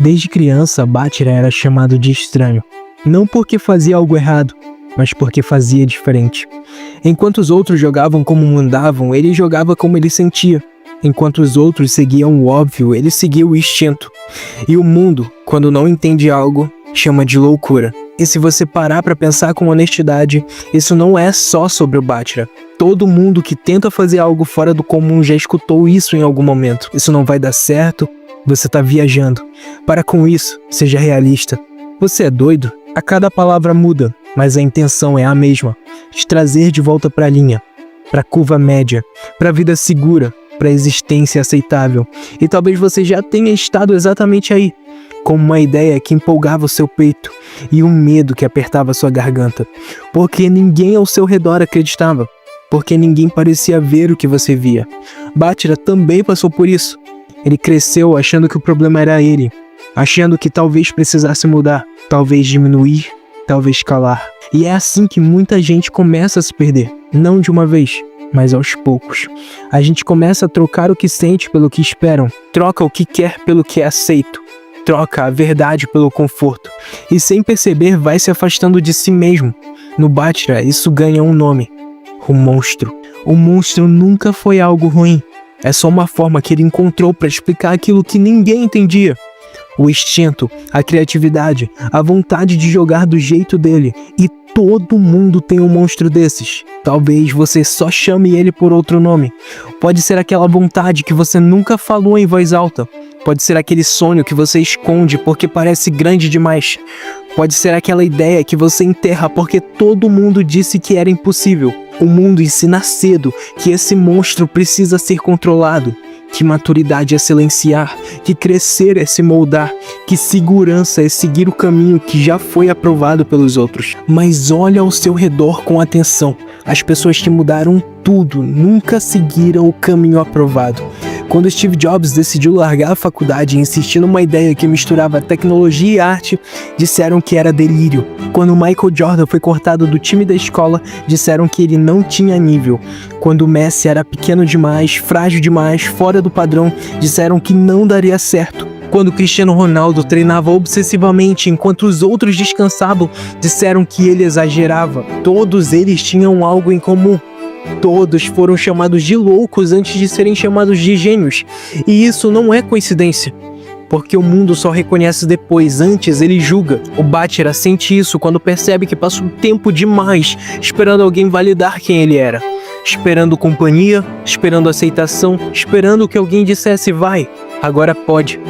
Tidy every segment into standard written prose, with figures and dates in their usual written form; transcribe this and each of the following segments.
Desde criança, Bátira era chamado de estranho, não porque fazia algo errado, mas porque fazia diferente. Enquanto os outros jogavam como mandavam, ele jogava como ele sentia. Enquanto os outros seguiam o óbvio, ele seguia o instinto. E o mundo, quando não entende algo, chama de loucura. E se você parar para pensar com honestidade, isso não é só sobre o Bátira. Todo mundo que tenta fazer algo fora do comum já escutou isso em algum momento. Isso não vai dar certo, você tá viajando. Para com isso, seja realista. Você é doido? A cada palavra muda, mas a intenção é a mesma. Te trazer de volta para a linha, para a curva média, para a vida segura, para a existência aceitável. E talvez você já tenha estado exatamente aí, com uma ideia que empolgava o seu peito e um medo que apertava sua garganta, porque ninguém ao seu redor acreditava, porque ninguém parecia ver o que você via. Bátira também passou por isso. Ele cresceu achando que o problema era ele, achando que talvez precisasse mudar, talvez diminuir, talvez calar. E é assim que muita gente começa a se perder, não de uma vez, mas aos poucos. A gente começa a trocar o que sente pelo que esperam, troca o que quer pelo que é aceito, troca a verdade pelo conforto, e sem perceber vai se afastando de si mesmo. No Bátira, isso ganha um nome: o monstro. O monstro nunca foi algo ruim, é só uma forma que ele encontrou para explicar aquilo que ninguém entendia. O instinto, a criatividade, a vontade de jogar do jeito dele. E todo mundo tem um monstro desses. Talvez você só chame ele por outro nome. Pode ser aquela vontade que você nunca falou em voz alta. Pode ser aquele sonho que você esconde porque parece grande demais. Pode ser aquela ideia que você enterra porque todo mundo disse que era impossível. O mundo ensina cedo que esse monstro precisa ser controlado, que maturidade é silenciar, que crescer é se moldar, que segurança é seguir o caminho que já foi aprovado pelos outros. Mas olha ao seu redor com atenção. As pessoas que mudaram tudo nunca seguiram o caminho aprovado. Quando Steve Jobs decidiu largar a faculdade e insistir numa ideia que misturava tecnologia e arte, disseram que era delírio. Quando Michael Jordan foi cortado do time da escola, disseram que ele não tinha nível. Quando Messi era pequeno demais, frágil demais, fora do padrão, disseram que não daria certo. Quando Cristiano Ronaldo treinava obsessivamente enquanto os outros descansavam, disseram que ele exagerava. Todos eles tinham algo em comum. Todos foram chamados de loucos antes de serem chamados de gênios. E isso não é coincidência, porque o mundo só reconhece depois, antes ele julga. O Bátira sente isso quando percebe que passou tempo demais esperando alguém validar quem ele era. Esperando companhia, esperando aceitação, esperando que alguém dissesse vai, agora pode.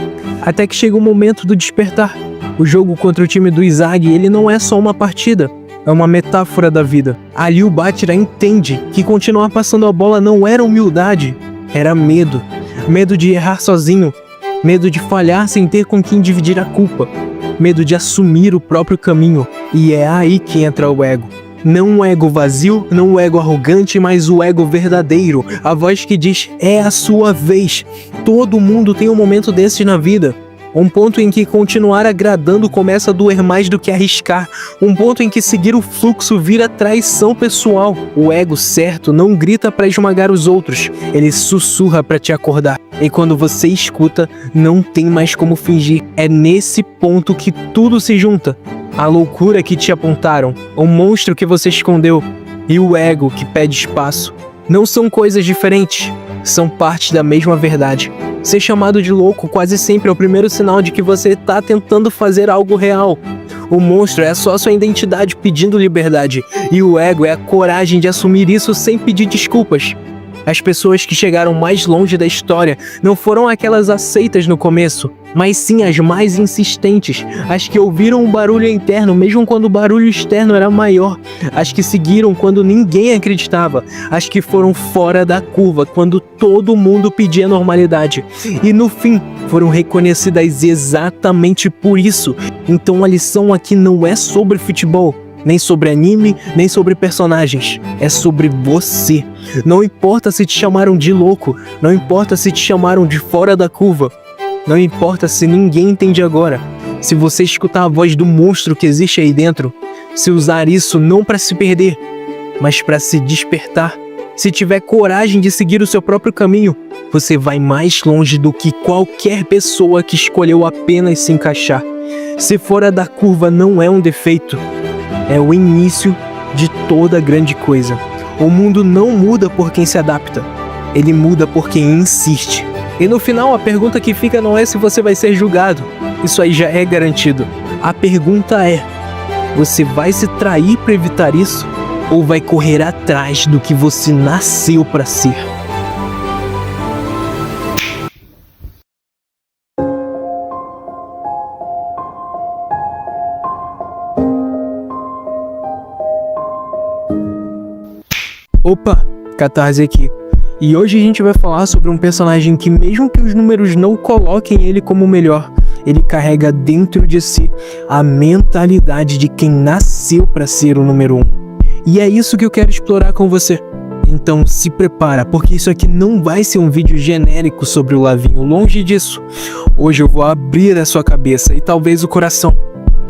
Até que chega o momento do despertar. O jogo contra o time do Izag, ele não é só uma partida. É uma metáfora da vida. Ali o Bátira entende que continuar passando a bola não era humildade, era medo. Medo de errar sozinho, medo de falhar sem ter com quem dividir a culpa, medo de assumir o próprio caminho. E é aí que entra o ego. Não um ego vazio, não um ego arrogante, mas o ego verdadeiro. A voz que diz, é a sua vez. Todo mundo tem um momento desse na vida. Um ponto em que continuar agradando começa a doer mais do que arriscar. Um ponto em que seguir o fluxo vira traição pessoal. O ego certo não grita para esmagar os outros, ele sussurra para te acordar. E quando você escuta, não tem mais como fingir. É nesse ponto que tudo se junta. A loucura que te apontaram, o monstro que você escondeu e o ego que pede espaço. Não são coisas diferentes, são parte da mesma verdade. Ser chamado de louco quase sempre é o primeiro sinal de que você está tentando fazer algo real. O monstro é só sua identidade pedindo liberdade, e o ego é a coragem de assumir isso sem pedir desculpas. As pessoas que chegaram mais longe da história não foram aquelas aceitas no começo, mas sim as mais insistentes, as que ouviram o barulho interno mesmo quando o barulho externo era maior, as que seguiram quando ninguém acreditava, as que foram fora da curva quando todo mundo pedia normalidade, e no fim foram reconhecidas exatamente por isso. Então a lição aqui não é sobre futebol, nem sobre anime, nem sobre personagens. É sobre você. Não importa se te chamaram de louco, não importa se te chamaram de fora da curva, não importa se ninguém entende agora. Se você escutar a voz do monstro que existe aí dentro, se usar isso não para se perder, mas para se despertar, se tiver coragem de seguir o seu próprio caminho, você vai mais longe do que qualquer pessoa que escolheu apenas se encaixar. Ser fora da curva não é um defeito, é o início de toda grande coisa. O mundo não muda por quem se adapta, ele muda por quem insiste. E no final, a pergunta que fica não é se você vai ser julgado, isso aí já é garantido. A pergunta é: você vai se trair para evitar isso? Ou vai correr atrás do que você nasceu para ser? Opa, Catarse aqui. E hoje a gente vai falar sobre um personagem que, mesmo que os números não coloquem ele como o melhor, ele carrega dentro de si a mentalidade de quem nasceu para ser o número 1. E é isso que eu quero explorar com você. Então se prepara, porque isso aqui não vai ser um vídeo genérico sobre o Lavinho, longe disso. Hoje eu vou abrir a sua cabeça e talvez o coração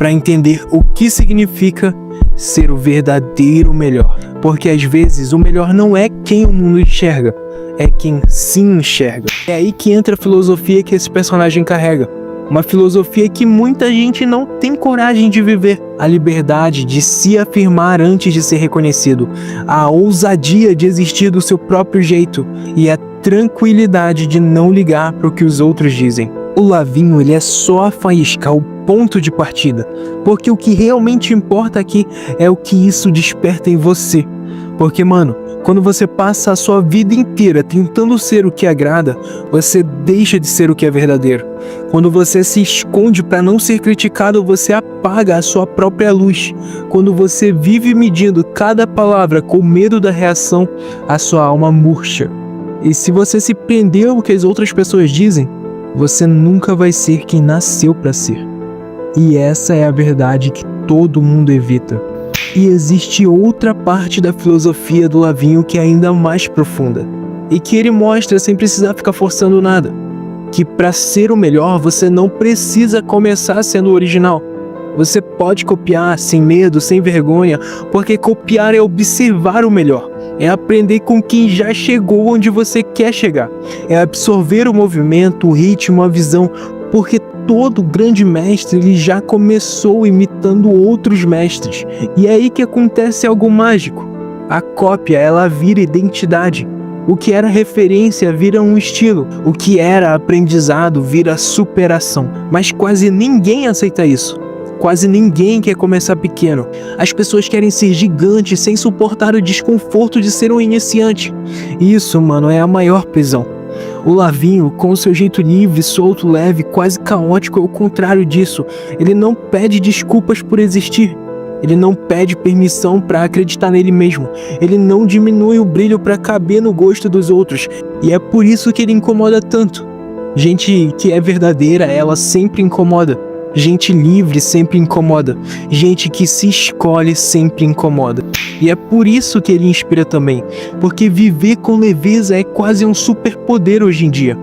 para entender o que significa ser o verdadeiro melhor. Porque às vezes o melhor não é quem o mundo enxerga, é quem se enxerga. É aí que entra a filosofia que esse personagem carrega. Uma filosofia que muita gente não tem coragem de viver. A liberdade de se afirmar antes de ser reconhecido. A ousadia de existir do seu próprio jeito. E a tranquilidade de não ligar para o que os outros dizem. O Lavinho, ele é só a faísca, o ponto de partida. Porque o que realmente importa aqui é o que isso desperta em você. Porque, mano, quando você passa a sua vida inteira tentando ser o que agrada, você deixa de ser o que é verdadeiro. Quando você se esconde para não ser criticado, você apaga a sua própria luz. Quando você vive medindo cada palavra com medo da reação, a sua alma murcha. E se você se prender ao que as outras pessoas dizem, você nunca vai ser quem nasceu para ser. E essa é a verdade que todo mundo evita. E existe outra parte da filosofia do Lavinho que é ainda mais profunda. E que ele mostra sem precisar ficar forçando nada. Que para ser o melhor, você não precisa começar sendo o original. Você pode copiar sem medo, sem vergonha, porque copiar é observar o melhor. É aprender com quem já chegou onde você quer chegar. É absorver o movimento, o ritmo, a visão, porque todo grande mestre ele já começou imitando outros mestres. E é aí que acontece algo mágico. A cópia, ela vira identidade. O que era referência vira um estilo. O que era aprendizado vira superação. Mas quase ninguém aceita isso. Quase ninguém quer começar pequeno. As pessoas querem ser gigantes sem suportar o desconforto de ser um iniciante. Isso, mano, é a maior prisão. O Lavinho, com o seu jeito livre, solto, leve, quase caótico, é o contrário disso. Ele não pede desculpas por existir. Ele não pede permissão para acreditar nele mesmo. Ele não diminui o brilho para caber no gosto dos outros. E é por isso que ele incomoda tanto. Gente que é verdadeira, ela sempre incomoda. Gente livre sempre incomoda. Gente que se escolhe sempre incomoda. E é por isso que ele inspira também. Porque viver com leveza é quase um superpoder hoje em dia.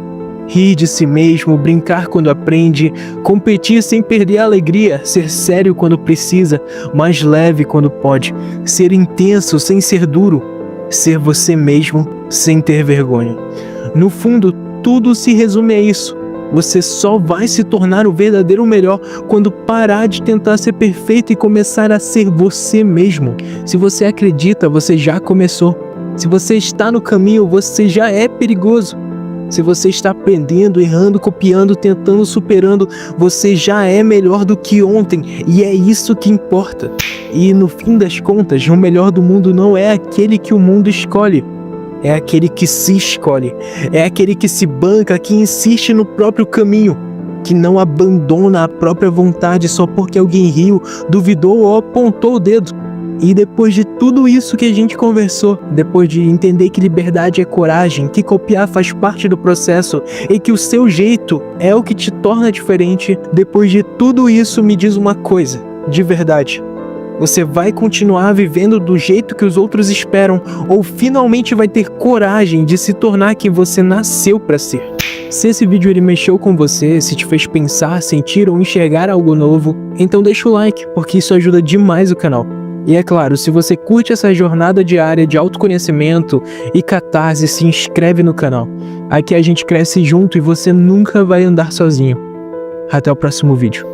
Rir de si mesmo, brincar quando aprende, competir sem perder a alegria, ser sério quando precisa, mais leve quando pode, ser intenso sem ser duro, ser você mesmo sem ter vergonha. No fundo, tudo se resume a isso. Você só vai se tornar o verdadeiro melhor quando parar de tentar ser perfeito e começar a ser você mesmo. Se você acredita, você já começou. Se você está no caminho, você já é perigoso. Se você está aprendendo, errando, copiando, tentando, superando, você já é melhor do que ontem. E é isso que importa. E no fim das contas, o melhor do mundo não é aquele que o mundo escolhe. É aquele que se escolhe, é aquele que se banca, que insiste no próprio caminho, que não abandona a própria vontade só porque alguém riu, duvidou ou apontou o dedo. E depois de tudo isso que a gente conversou, depois de entender que liberdade é coragem, que copiar faz parte do processo e que o seu jeito é o que te torna diferente, depois de tudo isso me diz uma coisa, de verdade. Você vai continuar vivendo do jeito que os outros esperam ou finalmente vai ter coragem de se tornar quem você nasceu para ser? Se esse vídeo ele mexeu com você, se te fez pensar, sentir ou enxergar algo novo, então deixa o like, porque isso ajuda demais o canal. E é claro, se você curte essa jornada diária de autoconhecimento e catarse, se inscreve no canal. Aqui a gente cresce junto e você nunca vai andar sozinho. Até o próximo vídeo.